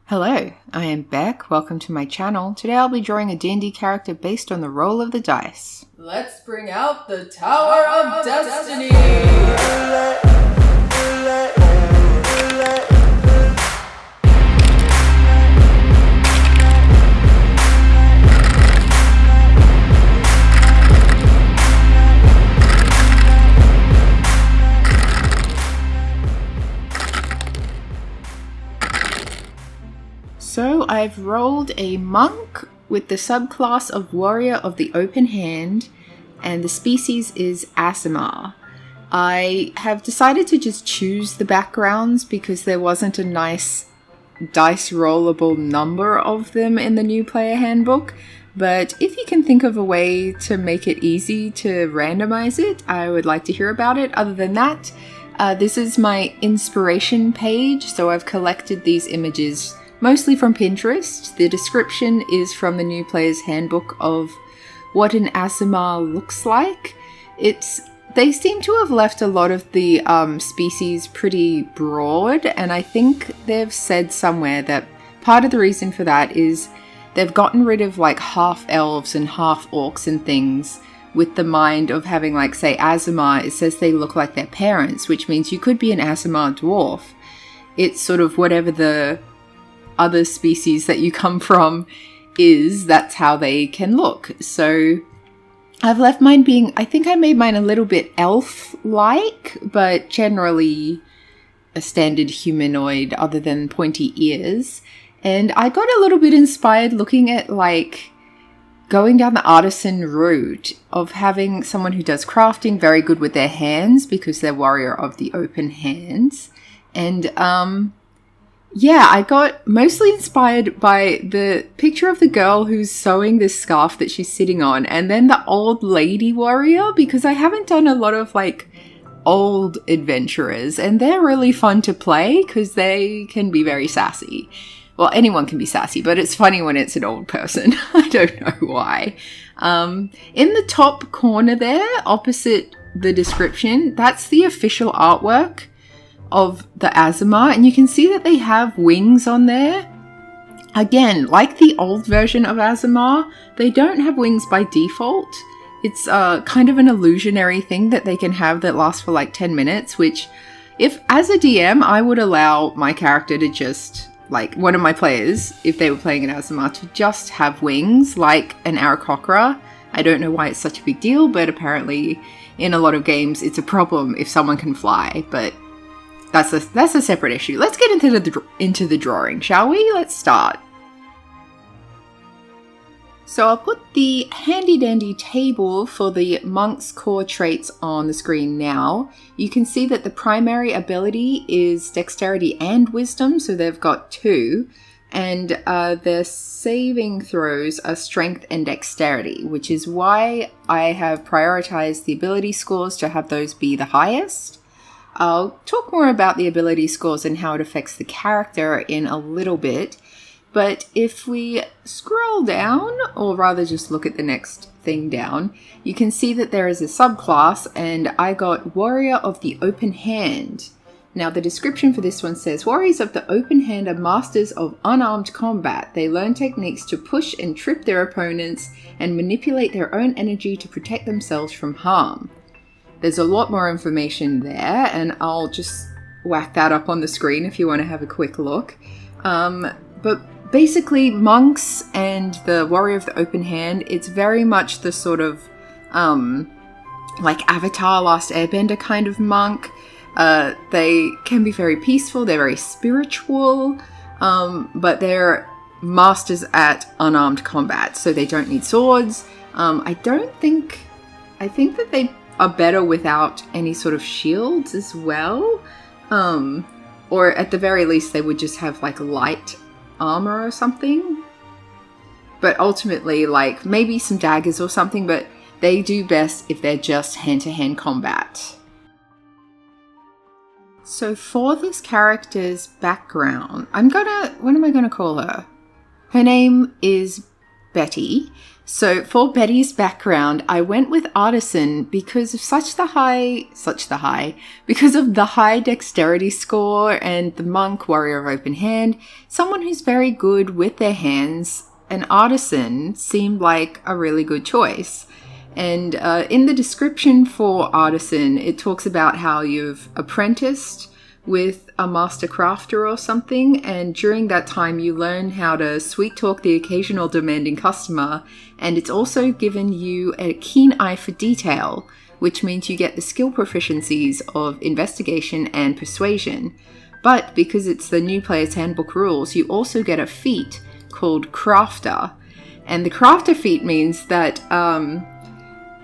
Hello, I am Beck. Welcome to my channel. Today I'll be drawing a D&D character based on the roll of the dice. Let's bring out the Tower of Destiny! So I've rolled a monk with the subclass of Warrior of the Open Hand, and the species is Aasimar. I have decided to just choose the backgrounds because there wasn't a nice dice rollable number of them in the new player handbook, but if you can think of a way to make it easy to randomize it, I would like to hear about it. Other than that, this is my inspiration page, so I've collected these images mostly from Pinterest. The description is from the new player's handbook of what an Aasimar looks like. They seem to have left a lot of the species pretty broad, and I think they've said somewhere that part of the reason for that is they've gotten rid of like half elves and half orcs and things with the mind of having, like, say Aasimar, it says they look like their parents, which means you could be an Aasimar dwarf. It's sort of whatever the other species that you come from that's how they can look. So I've left mine being, I think I made mine a little bit elf-like, but generally a standard humanoid other than pointy ears. And I got a little bit inspired looking at, like, going down the artisan route of having someone who does crafting, very good with their hands because they're Warrior of the Open Hands. And yeah, I got mostly inspired by the picture of the girl who's sewing this scarf that she's sitting on, and then the old lady warrior, because I haven't done a lot of, like, old adventurers, and they're really fun to play because they can be very sassy. Well, anyone can be sassy, but it's funny when it's an old person. I don't know why. In the top corner there, opposite the description, that's the official artwork of the Aasimar, and you can see that they have wings on there. Again, like the old version of Aasimar, they don't have wings by default. It's kind of an illusionary thing that they can have that lasts for like 10 minutes, which, if as a DM, I would allow my character to just, like, one of my players, if they were playing an Aasimar, to just have wings like an Aarakocra. I don't know why it's such a big deal, but apparently in a lot of games it's a problem if someone can fly, but that's a separate issue. Let's get into the drawing, shall we? Let's start. So I'll put the handy dandy table for the monk's core traits on the screen now. You can see that the primary ability is dexterity and wisdom, so they've got 2. And their saving throws are strength and dexterity, which is why I have prioritized the ability scores to have those be the highest. I'll talk more about the ability scores and how it affects the character in a little bit, but if we scroll down, or rather just look at the next thing down, you can see that there is a subclass, and I got Warrior of the Open Hand. Now, the description for this one says, Warriors of the Open Hand are masters of unarmed combat. They learn techniques to push and trip their opponents and manipulate their own energy to protect themselves from harm. There's a lot more information there, and I'll just whack that up on the screen if you want to have a quick look. But basically, monks and the Warrior of the Open Hand, it's very much the sort of, like Avatar Last Airbender kind of monk. They can be very peaceful, they're very spiritual, but they're masters at unarmed combat, so they don't need swords. I think that they are better without any sort of shields as well. Or at the very least, they would just have, like, light armor or something. But ultimately, like, maybe some daggers or something, but they do best if they're just hand-to-hand combat. So for this character's background, what am I gonna call her? Her name is Betty. So for Betty's background, I went with Artisan because of because of the high dexterity score and the monk, warrior of open hand, someone who's very good with their hands. An Artisan seemed like a really good choice. And in the description for Artisan, it talks about how you've apprenticed with a master crafter or something, and during that time you learn how to sweet talk the occasional demanding customer, and it's also given you a keen eye for detail, which means you get the skill proficiencies of investigation and persuasion. But because it's the new player's handbook rules, you also get a feat called Crafter, and the Crafter feat means that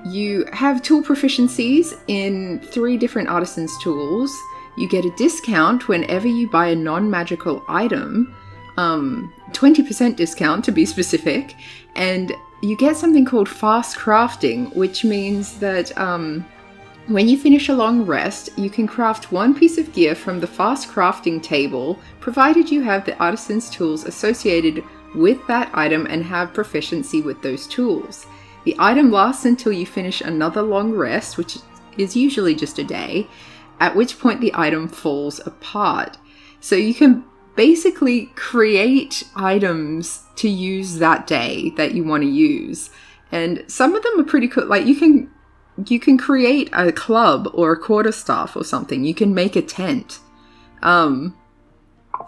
you have tool proficiencies in 3 different Artisan's tools. You get a discount whenever you buy a non-magical item, 20% discount to be specific, and you get something called fast crafting, which means that when you finish a long rest, you can craft 1 piece of gear from the fast crafting table, provided you have the Artisan's tools associated with that item and have proficiency with those tools. The item lasts until you finish another long rest, which is usually just a day, at which point the item falls apart. So you can basically create items to use that day that you want to use. And some of them are pretty cool. Like you can create a club or a quarterstaff or something. You can make a tent.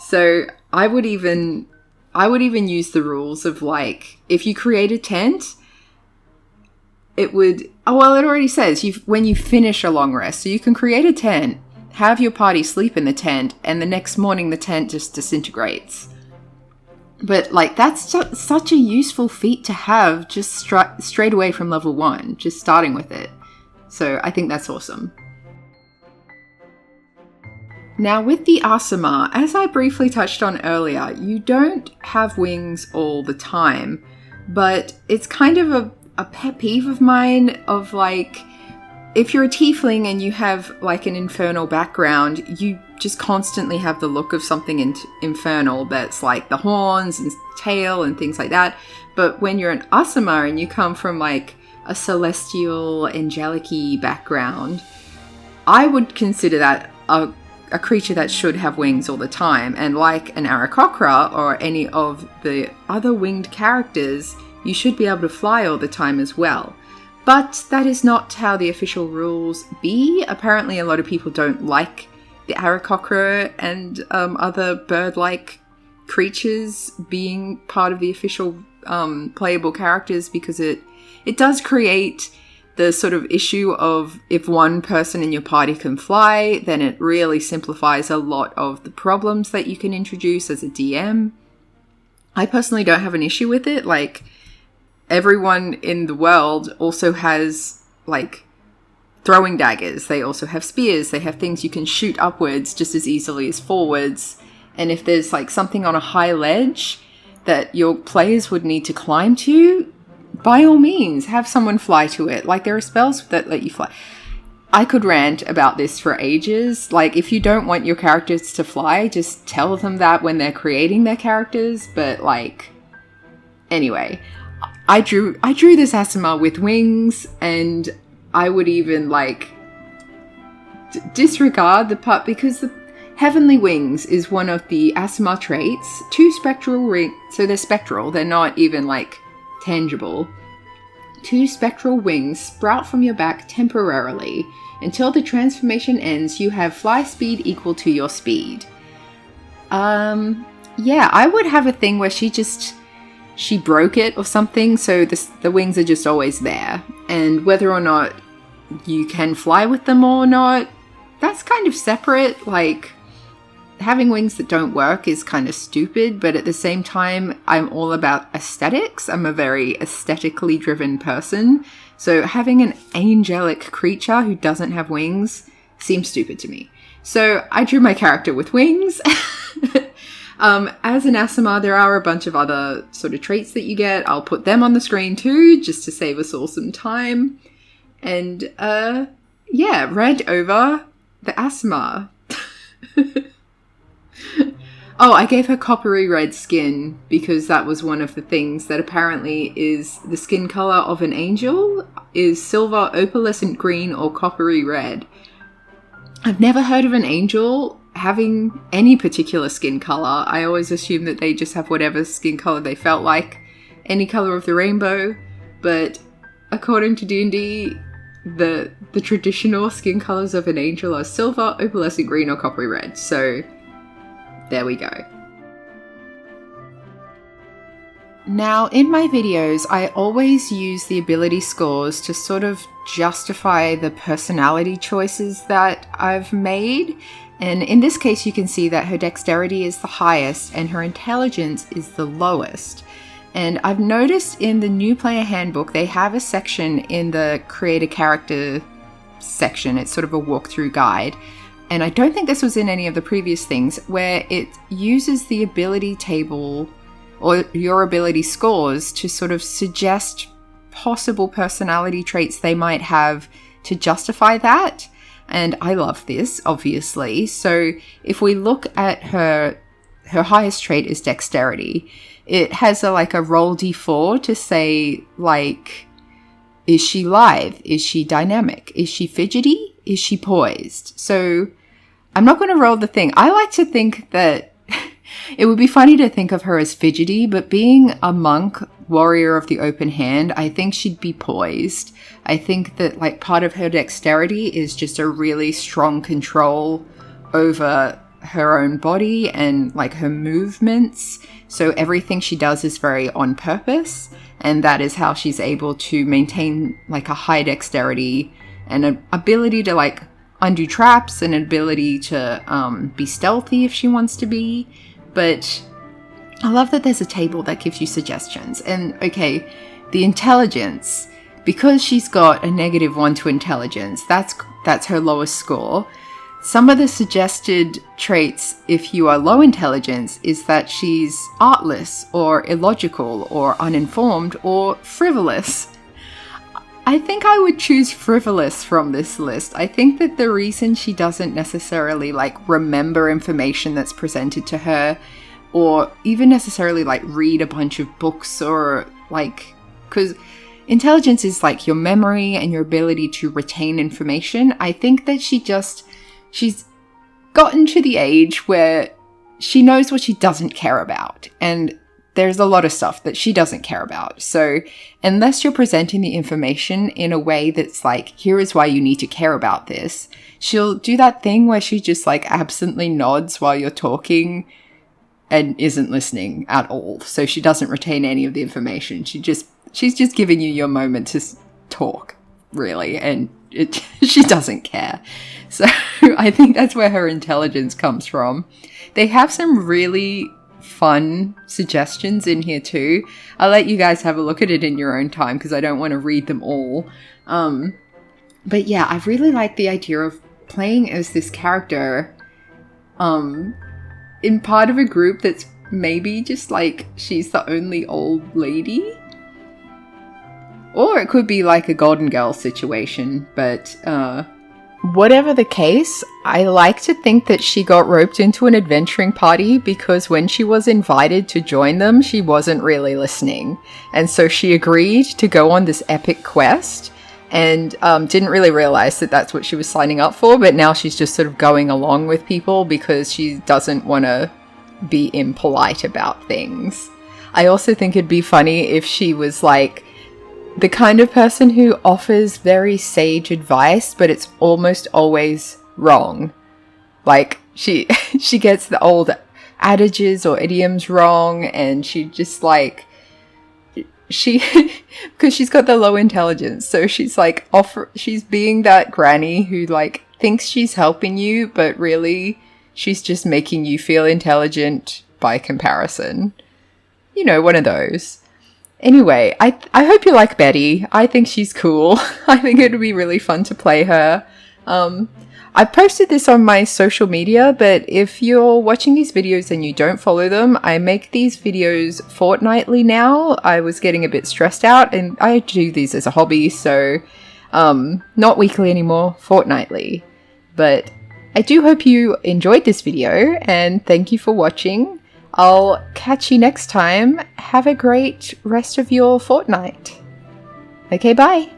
So I would even use the rules of like, if you create a tent, it already says when you finish a long rest. So you can create a tent, have your party sleep in the tent, and the next morning the tent just disintegrates. But like that's such a useful feat to have just straight away from level 1, just starting with it. So I think that's awesome. Now with the Aasimar, as I briefly touched on earlier, you don't have wings all the time, but it's kind of a pet peeve of mine of like, if you're a tiefling and you have like an infernal background, you just constantly have the look of something infernal that's like the horns and tail and things like that. But when you're an Aasimar and you come from like a celestial, angelic-y background, I would consider that a creature that should have wings all the time. And like an Aarakocra or any of the other winged characters, you should be able to fly all the time as well. But that is not how the official rules be. Apparently a lot of people don't like the Aarakocra and other bird-like creatures being part of the official playable characters, because it does create the sort of issue of if one person in your party can fly, then it really simplifies a lot of the problems that you can introduce as a DM. I personally don't have an issue with it. Like, everyone in the world also has like throwing daggers. They also have spears. They have things you can shoot upwards just as easily as forwards. And if there's like something on a high ledge that your players would need to climb to, by all means, have someone fly to it. Like, there are spells that let you fly. I could rant about this for ages. Like, if you don't want your characters to fly, just tell them that when they're creating their characters. But like, anyway, I drew this Aasimar with wings, and I would even like disregard the part, because the heavenly wings is one of the Aasimar traits. 2 spectral rings, so they're spectral, they're not even like tangible. 2 spectral wings sprout from your back temporarily. Until the transformation ends, you have fly speed equal to your speed. Yeah, I would have a thing where she broke it or something, so the wings are just always there. And whether or not you can fly with them or not, that's kind of separate. Like, having wings that don't work is kind of stupid, but at the same time, I'm all about aesthetics. I'm a very aesthetically driven person. So having an angelic creature who doesn't have wings seems stupid to me. So I drew my character with wings. As an Aasimar, there are a bunch of other sort of traits that you get. I'll put them on the screen too, just to save us all some time. And, yeah, rant over the Aasimar. Oh, I gave her coppery red skin because that was one of the things that apparently is the skin color of an angel is silver, opalescent green, or coppery red. I've never heard of an angel having any particular skin color. I always assume that they just have whatever skin color they felt like, any color of the rainbow. But according to D&D, the traditional skin colors of an angel are silver, opalescent green, or coppery red. So there we go. Now, in my videos, I always use the ability scores to sort of justify the personality choices that I've made. And in this case, you can see that her dexterity is the highest and her intelligence is the lowest. And I've noticed in the new player handbook, they have a section in the create a character section. It's sort of a walkthrough guide. And I don't think this was in any of the previous things, where it uses the ability table or your ability scores to sort of suggest possible personality traits they might have to justify that. And I love this, obviously. So if we look at her highest trait is dexterity. It has a roll d4 to say, like, is she lithe? Is she dynamic? Is she fidgety? Is she poised? So I'm not going to roll the thing. I like to think that it would be funny to think of her as fidgety, but being a monk, warrior of the open hand, I think she'd be poised. I think that part of her dexterity is just a really strong control over her own body and her movements. So everything she does is very on purpose, and that is how she's able to maintain a high dexterity and an ability to undo traps and an ability to be stealthy if she wants to be. But I love that there's a table that gives you suggestions. And okay, the intelligence, because she's got a -1 to intelligence, that's her lowest score. Some of the suggested traits, if you are low intelligence, is that she's artless or illogical or uninformed or frivolous. I think I would choose frivolous from this list. I think that the reason she doesn't necessarily remember information that's presented to her, or even necessarily read a bunch of books, or because intelligence is your memory and your ability to retain information. I think that she's gotten to the age where she knows what she doesn't care about. And there's a lot of stuff that she doesn't care about. So unless you're presenting the information in a way that's here is why you need to care about this, she'll do that thing where she just absently nods while you're talking and isn't listening at all. So she doesn't retain any of the information. She's just giving you your moment to talk, really. And she doesn't care. So I think that's where her intelligence comes from. They have some really fun suggestions in here too. I'll let you guys have a look at it in your own time because I don't want to read them all. But yeah, I really like the idea of playing as this character in part of a group that's maybe just she's the only old lady. Or it could be a Golden Girl situation, but whatever the case, I like to think that she got roped into an adventuring party because when she was invited to join them, she wasn't really listening. And so she agreed to go on this epic quest and didn't really realize that that's what she was signing up for, but now she's just sort of going along with people because she doesn't want to be impolite about things. I also think it'd be funny if she was the kind of person who offers very sage advice, but it's almost always wrong. She gets the old adages or idioms wrong, and she just because she's got the low intelligence, so she's she's being that granny who thinks she's helping you, but really she's just making you feel intelligent by comparison. You know, one of those. Anyway, I hope you like Betty. I think she's cool. I think it would be really fun to play her. I've posted this on my social media, but if you're watching these videos and you don't follow them, I make these videos fortnightly now. I was getting a bit stressed out, and I do these as a hobby, so not weekly anymore, fortnightly. But I do hope you enjoyed this video, and thank you for watching. I'll catch you next time. Have a great rest of your fortnight. Okay, bye.